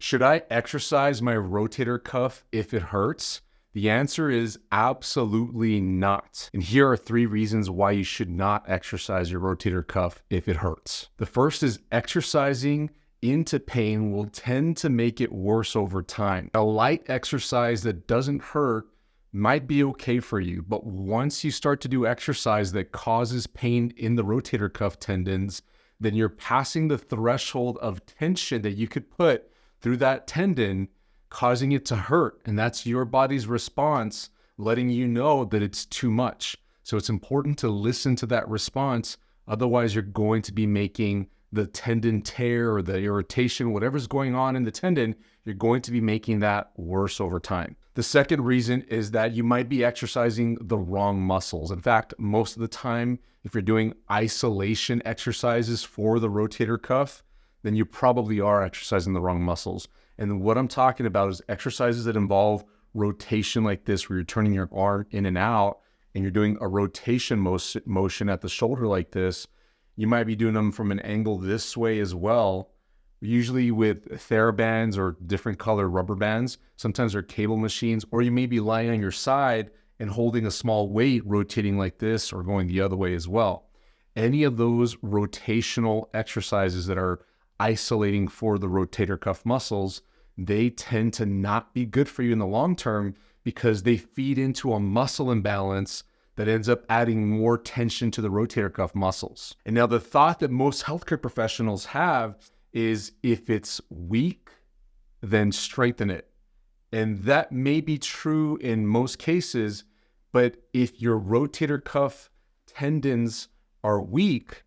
Should I exercise my rotator cuff if it hurts? The answer is absolutely not. And here are 3 reasons why you should not exercise your rotator cuff if it hurts. The first is exercising into pain will tend to make it worse over time. A light exercise that doesn't hurt might be okay for you, but once you start to do exercise that causes pain in the rotator cuff tendons, then you're passing the threshold of tension that you could put through that tendon, causing it to hurt. And that's your body's response, letting you know that it's too much. So it's important to listen to that response. Otherwise, you're going to be making the tendon tear or the irritation, whatever's going on in the tendon, you're going to be making that worse over time. The second reason is that you might be exercising the wrong muscles. In fact, most of the time, if you're doing isolation exercises for the rotator cuff, then you probably are exercising the wrong muscles. And what I'm talking about is exercises that involve rotation like this, where you're turning your arm in and out, and you're doing a rotation motion at the shoulder like this. You might be doing them from an angle this way as well, usually with TheraBands or different color rubber bands. Sometimes they're cable machines, or you may be lying on your side and holding a small weight, rotating like this or going the other way as well. Any of those rotational exercises that are isolating for the rotator cuff muscles, they tend to not be good for you in the long term because they feed into a muscle imbalance that ends up adding more tension to the rotator cuff muscles. And now the thought that most healthcare professionals have is if it's weak, then strengthen it. And that may be true in most cases, but if your rotator cuff tendons are weak,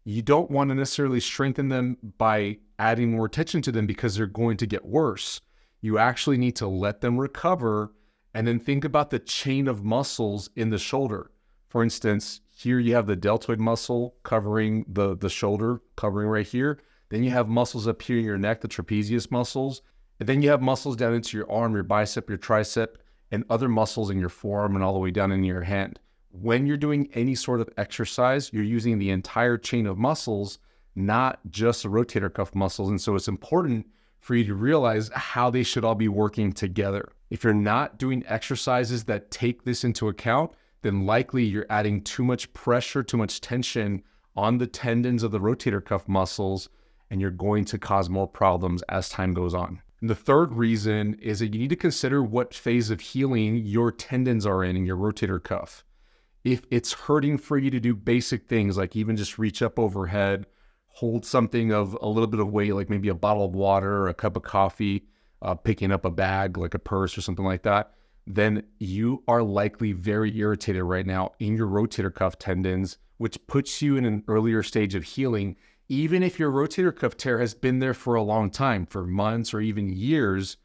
you don't want to necessarily strengthen them by adding more tension to them because they're going to get worse. You actually need to let them recover and then think about the chain of muscles in the shoulder. For instance, here you have the deltoid muscle covering the shoulder, covering right here. Then you have muscles up here in your neck, the trapezius muscles. And then you have muscles down into your arm, your bicep, your tricep, and other muscles in your forearm and all the way down into your hand. When you're doing any sort of exercise, you're using the entire chain of muscles, not just the rotator cuff muscles. And so it's important for you to realize how they should all be working together. If you're not doing exercises that take this into account, then likely you're adding too much pressure, too much tension on the tendons of the rotator cuff muscles, and you're going to cause more problems as time goes on. And the third reason is that you need to consider what phase of healing your tendons are in your rotator cuff. If it's hurting for you to do basic things like even just reach up overhead, hold something of a little bit of weight, like maybe a bottle of water or a cup of coffee, picking up a bag like a purse or something like that, then you are likely very irritated right now in your rotator cuff tendons, which puts you in an earlier stage of healing. Even if your rotator cuff tear has been there for a long time, for months or even years,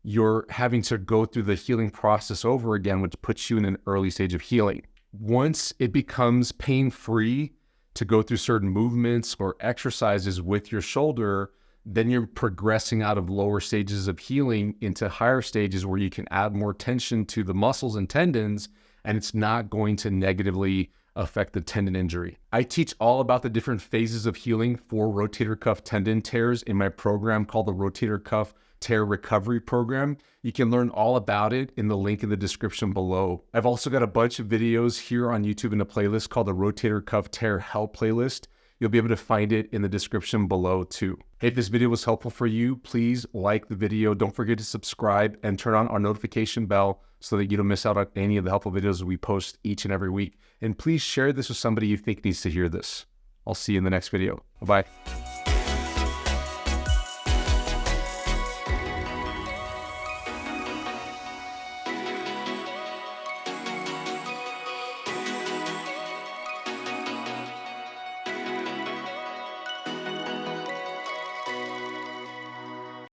you're having to go through the healing process over again, which puts you in an early stage of healing. Once it becomes pain-free to go through certain movements or exercises with your shoulder, then you're progressing out of lower stages of healing into higher stages where you can add more tension to the muscles and tendons, and it's not going to negatively affect the tendon injury. I teach all about the different phases of healing for rotator cuff tendon tears in my program called the Rotator Cuff Tear Recovery Program. You can learn all about it in the link in the description below. I've also got a bunch of videos here on YouTube in a playlist called the Rotator Cuff Tear Help Playlist. You'll be able to find it in the description below too. Hey, if this video was helpful for you, please like the video. Don't forget to subscribe and turn on our notification bell so that you don't miss out on any of the helpful videos we post each and every week. And please share this with somebody you think needs to hear this. I'll see you in the next video. Bye-bye.